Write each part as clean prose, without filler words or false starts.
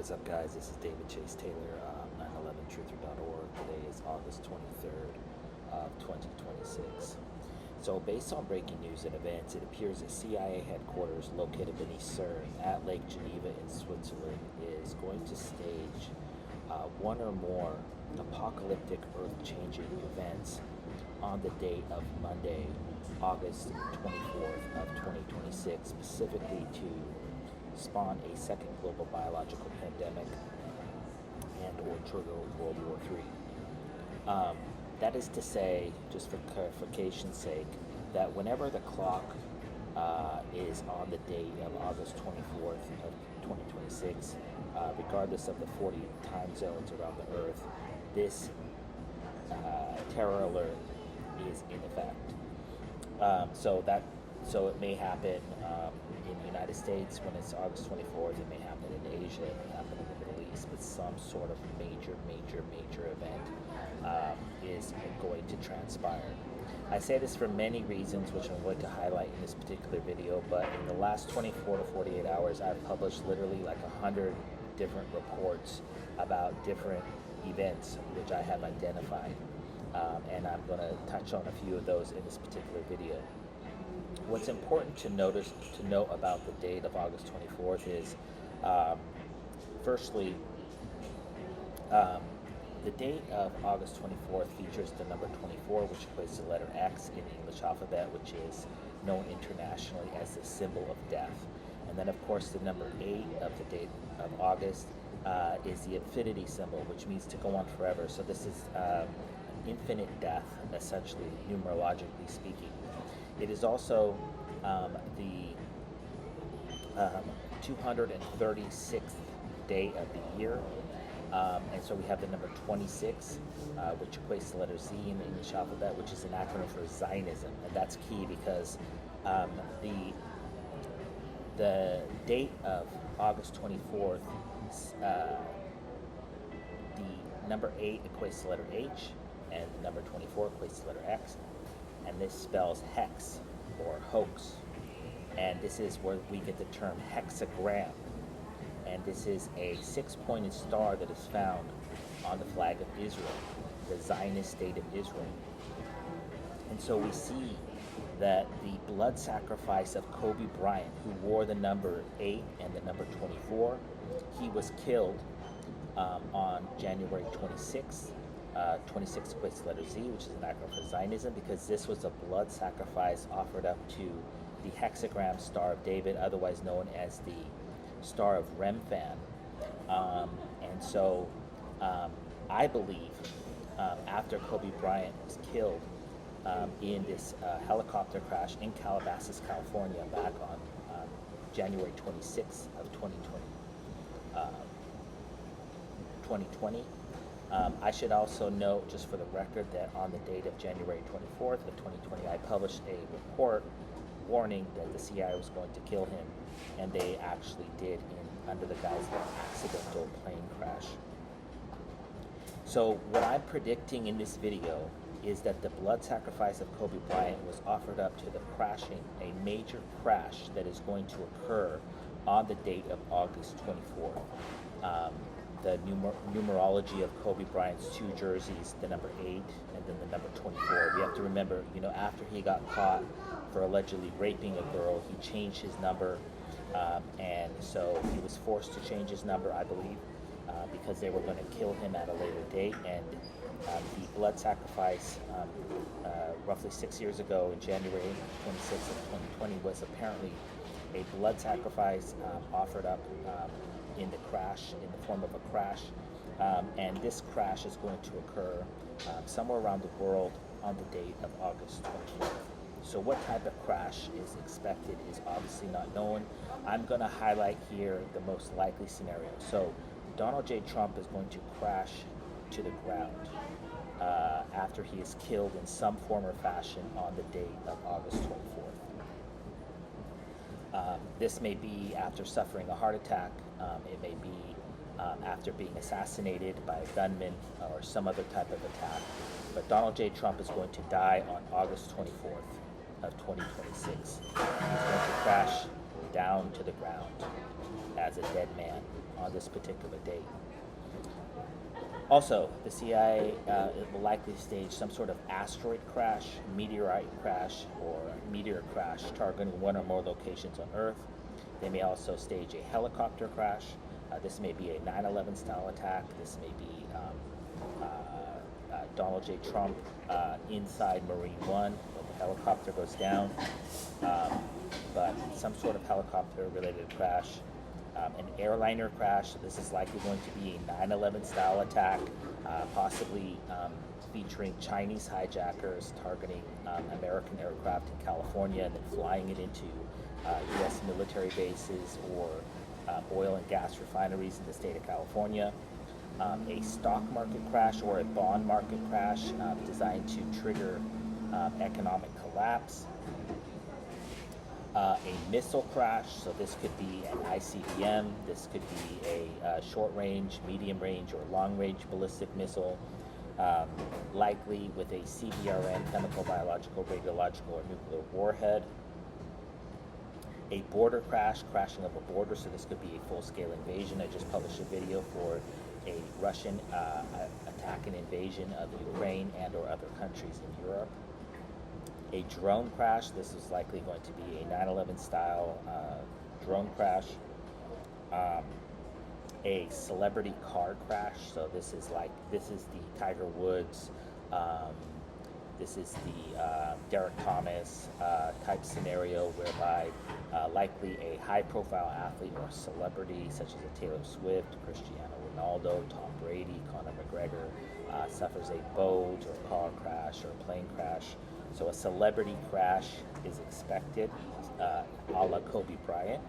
What is up, guys? This is David Chase Taylor, 911truther.org. Today is August 23rd of 2026. So based on breaking news and events, it appears that CIA headquarters located beneath CERN at Lake Geneva in Switzerland is going to stage one or more apocalyptic earth-changing events on the date of Monday, August 24th of 2026, specifically to spawn a second global biological pandemic and or trigger World War III. That is to say, just for clarification's sake, that whenever the clock is on the date of August 24th of 2026, regardless of the 40 time zones around the Earth, this terror alert is in effect. So it may happen in the United States when it's August 24th. It may happen in Asia. It may happen in the Middle East. But some sort of major event is going to transpire. I say this for many reasons, which I'm going to highlight in this particular video. But in the last 24 to 48 hours, I've published literally like 100 different reports about different events which I have identified. And I'm going to touch on a few of those in this particular video. What's important to note about the date of August 24th is, firstly, the date of August 24th features the number 24, which equates to the letter X in the English alphabet, which is known internationally as the symbol of death. And then, of course, the number 8 of the date of August is the infinity symbol, which means to go on forever. So this is infinite death, essentially, numerologically speaking. It is also the 236th day of the year, and so we have the number 26, which equates to the letter Z in the English alphabet, which is an acronym for Zionism, and that's key because the date of August 24th, the number 8 equates to the letter H, and the number 24 equates to the letter X. And this spells hex or hoax, and this is where we get the term hexagram, and this is a 6-pointed star that is found on the flag of Israel, the Zionist state of Israel. And so we see that the blood sacrifice of Kobe Bryant, who wore the number 8 and the number 24, he was killed on January 26th. 26 equates to the letter Z, which is an acronym for Zionism, because this was a blood sacrifice offered up to the hexagram Star of David, otherwise known as the Star of Remphan. And so I believe after Kobe Bryant was killed in this helicopter crash in Calabasas, California, back on January 26th of 2020, I should also note, just for the record, that on the date of January 24th of 2020, I published a report warning that the CIA was going to kill him, and they actually did under the guise of an accidental plane crash. So what I'm predicting in this video is that the blood sacrifice of Kobe Bryant was offered up to the crashing, a major crash that is going to occur on the date of August 24th. The numerology of Kobe Bryant's 2 jerseys, the number 8 and then the number 24. We have to remember, after he got caught for allegedly raping a girl, he changed his number, and so he was forced to change his number, I believe, because they were going to kill him at a later date. And the blood sacrifice, roughly 6 years ago, in January 26th of 2020, was apparently a blood sacrifice offered up in the crash, in the form of a crash, and this crash is going to occur somewhere around the world on the date of August 24th. So what type of crash is expected is obviously not known. I'm going to highlight here the most likely scenario. So Donald J. Trump is going to crash to the ground after he is killed in some form or fashion on the date of August 24th. This may be after suffering a heart attack. It may be after being assassinated by a gunman or some other type of attack. But Donald J. Trump is going to die on August 24th of 2026. He's going to crash down to the ground. as a dead man on this particular date. Also, the CIA it will likely stage some sort of asteroid crash, meteorite crash, or meteor crash targeting one or more locations on Earth. They may also stage a helicopter crash. This may be a 9/11 style attack. This may be Donald J. Trump inside Marine One, when the helicopter goes down. But some sort of helicopter-related crash. An airliner crash. So this is likely going to be a 9/11 style attack, possibly featuring Chinese hijackers targeting American aircraft in California and then flying it into U.S. military bases or oil and gas refineries in the state of California. A stock market crash or a bond market crash designed to trigger economic collapse. A missile crash, so this could be an ICBM, this could be a short-range, medium-range, or long-range ballistic missile, likely with a CBRN, chemical, biological, radiological, or nuclear warhead. A border crash, crashing of a border, so this could be a full-scale invasion. I just published a video for a Russian attack and invasion of Ukraine and or other countries in Europe. A drone crash, this is likely going to be a 9/11 style drone crash. A celebrity car crash, so this is the Tiger Woods, this is the Derek Thomas type scenario, whereby likely a high-profile athlete or celebrity such as a Taylor Swift, Cristiano Ronaldo, Tom Brady, Conor McGregor suffers a boat or car crash or a plane crash. So a celebrity crash is expected, a la Kobe Bryant.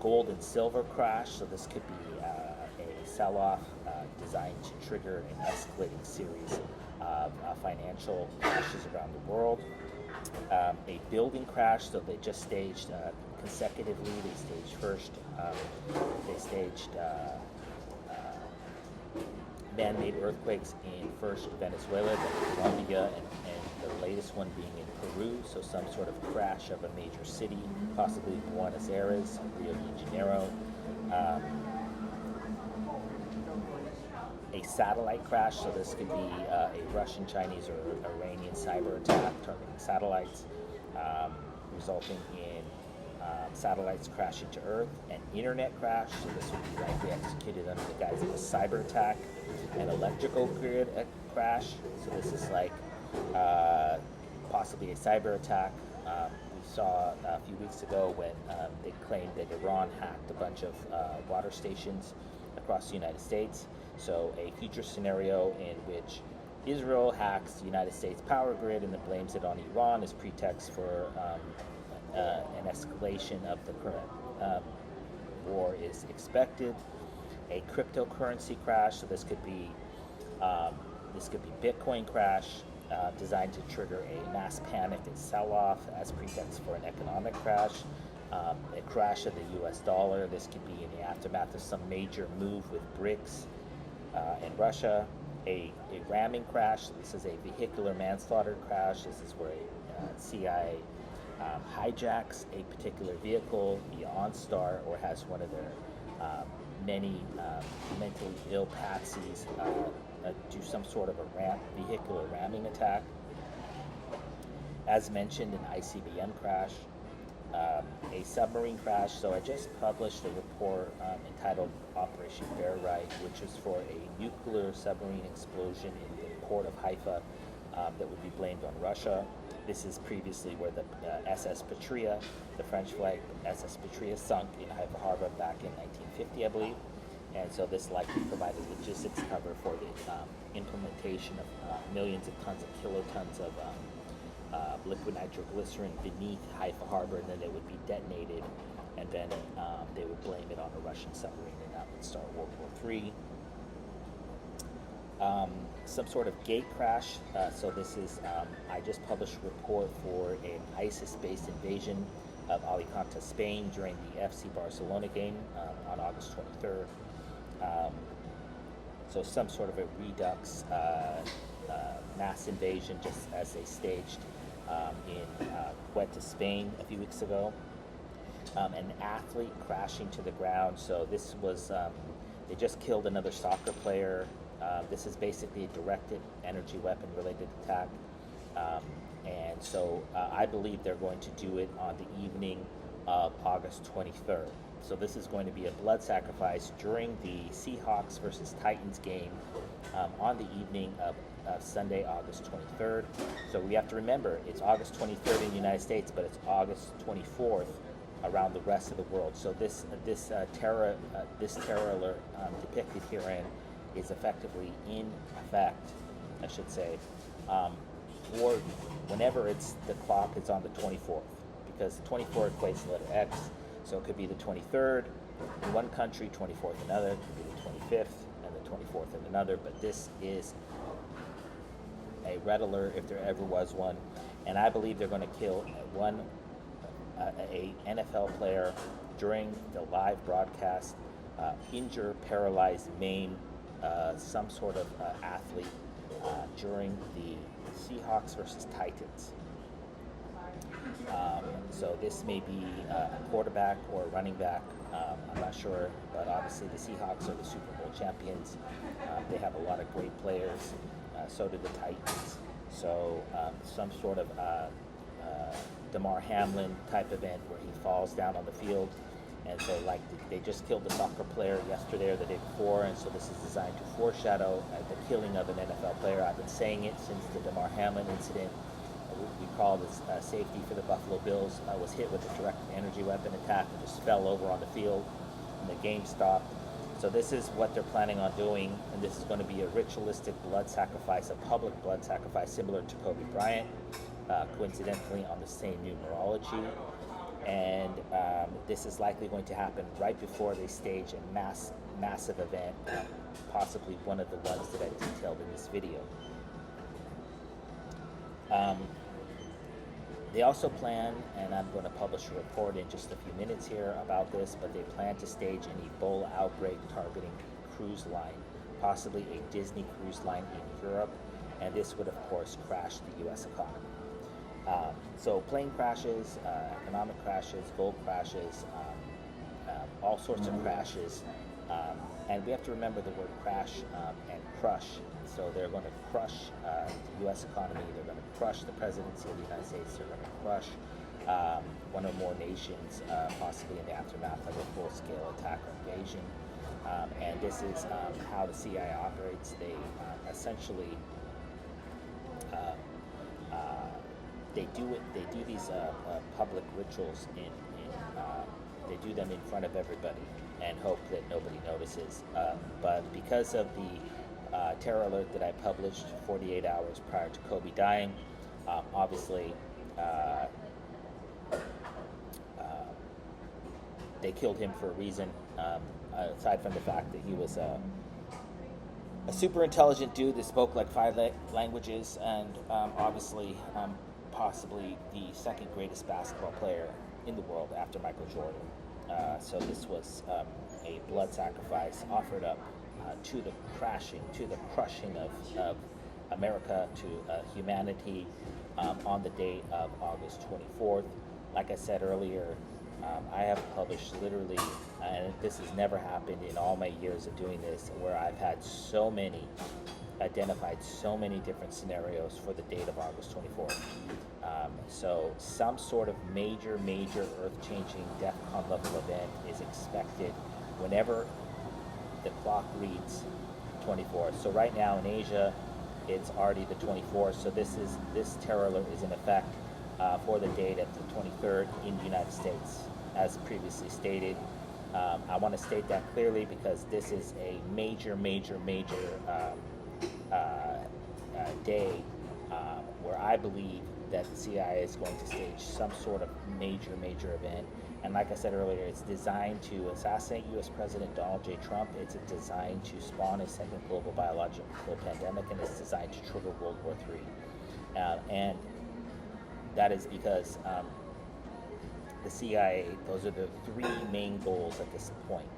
Gold and silver crash, so this could be a sell-off designed to trigger an escalating series of financial crashes around the world. A building crash, so they just staged consecutively. They staged first, they staged man-made earthquakes in first Venezuela, then Colombia, and the latest one being in Peru, so some sort of crash of a major city, possibly Buenos Aires, Rio de Janeiro. A satellite crash, so this could be a Russian, Chinese, or Iranian cyber attack targeting satellites, resulting in satellites crashing to Earth. An internet crash, so this would be likely executed under the guise of a cyber attack. An electrical grid crash, so this is like possibly a cyber attack. We saw a few weeks ago when they claimed that Iran hacked a bunch of water stations across the United States. So a future scenario in which Israel hacks the United States power grid and then blames it on Iran as pretext for an escalation of the current war is expected. A cryptocurrency crash, so this could be Bitcoin crash, designed to trigger a mass panic and sell-off as pretext for an economic crash. A crash of the U.S. dollar. This could be in the aftermath of some major move with BRICS and Russia. A ramming crash. This is a vehicular manslaughter crash. This is where a CIA hijacks a particular vehicle, the OnStar, or has one of their many mentally ill patsies do some sort of a vehicular ramming attack. As mentioned, an ICBM crash, a submarine crash. So I just published a report entitled Operation Bear Right, which is for a nuclear submarine explosion in the port of Haifa that would be blamed on Russia. This is previously where the SS Patria, the French flag SS Patria, sunk in Haifa Harbor back in 1950, I believe. And so this likely provided logistics cover for the implementation of millions of tons of kilotons of liquid nitroglycerin beneath Haifa Harbor, and then they would be detonated, and then they would blame it on a Russian submarine, and that would start World War III. Some sort of gate crash. So this is, I just published a report for an ISIS-based invasion of Alicante, Spain during the FC Barcelona game on August 23rd. So some sort of a redux mass invasion, just as they staged in Ceuta, Spain a few weeks ago. an athlete crashing to the ground. So this was, they just killed another soccer player. This is basically a directed energy weapon related attack. And so I believe they're going to do it on the evening of August 23rd. So this is going to be a blood sacrifice during the Seahawks versus Titans game on the evening of Sunday, August 23rd. So we have to remember it's August 23rd in the United States, but it's August 24th around the rest of the world. So this terror alert depicted herein is effectively in effect, I should say, or whenever the clock is on the 24th, because the 24th equates to letter X. So it could be the 23rd in one country, 24th in another, it could be the 25th and the 24th in another, but this is a red alert if there ever was one. And I believe they're going to kill a NFL player during the live broadcast, injure, paralyze, maim some sort of athlete during the Seahawks versus Titans. So this may be a quarterback or a running back. I'm not sure, but obviously the Seahawks are the Super Bowl champions. They have a lot of great players. So do the Titans. So some sort of Damar Hamlin type event where he falls down on the field. And so like they just killed the soccer player yesterday or the day before, and so this is designed to foreshadow the killing of an NFL player. I've been saying it since the Damar Hamlin incident. We call this safety for the Buffalo Bills, was hit with a direct energy weapon attack and just fell over on the field, and the game stopped. So this is what they're planning on doing, and this is going to be a ritualistic blood sacrifice, a public blood sacrifice similar to Kobe Bryant, coincidentally on the same numerology. And this is likely going to happen right before they stage a massive event, possibly one of the ones that I detailed in this video. They also plan, and I'm going to publish a report in just a few minutes here about this, but they plan to stage an Ebola outbreak targeting cruise line, possibly a Disney cruise line in Europe, and this would, of course, crash the U.S. economy. So plane crashes, economic crashes, gold crashes, all sorts of crashes. And we have to remember the word crash and crush. So they're going to crush the U.S. economy. They're going to crush the presidency of the United States. They're going to crush one or more nations, possibly in the aftermath of a full-scale attack or invasion. And this is how the CIA operates. They essentially they do these public rituals they do them in front of everybody and hope that nobody notices. But because of the terror alert that I published 48 hours prior to Kobe dying, obviously they killed him for a reason, aside from the fact that he was a super intelligent dude that spoke like 5 languages, and obviously possibly the second greatest basketball player in the world after Michael Jordan. So this was a blood sacrifice offered up to the crushing of America, to humanity, on the date of August 24th. Like I said earlier, I have published literally, and this has never happened in all my years of doing this, where I've had identified so many different scenarios for the date of August 24th. So some sort of major earth-changing Defon level event is expected whenever the clock reads 24th. So right now in Asia, it's already the 24th. So this terror alert is in effect for the date of the 23rd in the United States, as previously stated. I want to state that clearly because this is a major day where I believe that the CIA is going to stage some sort of major event. And like I said earlier, it's designed to assassinate U.S. President Donald J. Trump. It's designed to spawn a second global biological pandemic, and it's designed to trigger World War III. And that is because the CIA, those are the 3 main goals at this point.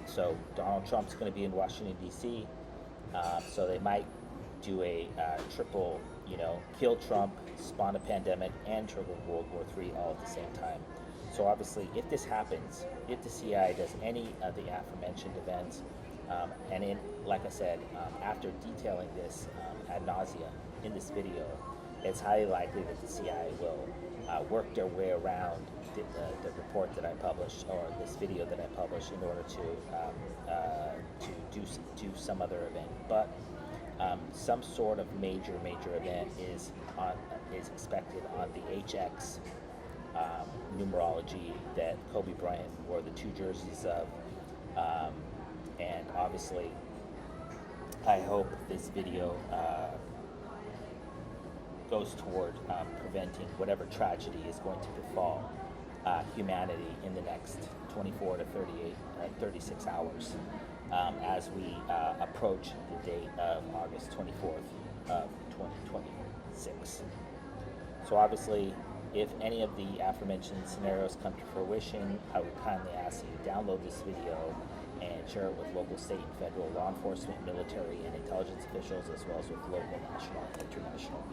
So Donald Trump's going to be in Washington, D.C., so they might do a triple, kill Trump, spawn a pandemic, and trigger World War III all at the same time. So obviously, if this happens, if the CIA does any of the aforementioned events, like I said, after detailing this ad nauseum in this video, it's highly likely that the CIA will work their way around the report that I published, or this video that I published, in order to do some other event. But some sort of major event is expected on the HX numerology that Kobe Bryant wore the 2 jerseys of, and obviously I hope this video goes toward preventing whatever tragedy is going to befall humanity in the next 24 to 36 hours as we approach the date of August 24th of 2026. So obviously, if any of the aforementioned scenarios come to fruition, I would kindly ask you to download this video and share it with local, state, and federal law enforcement, military, and intelligence officials, as well as with local, national, and international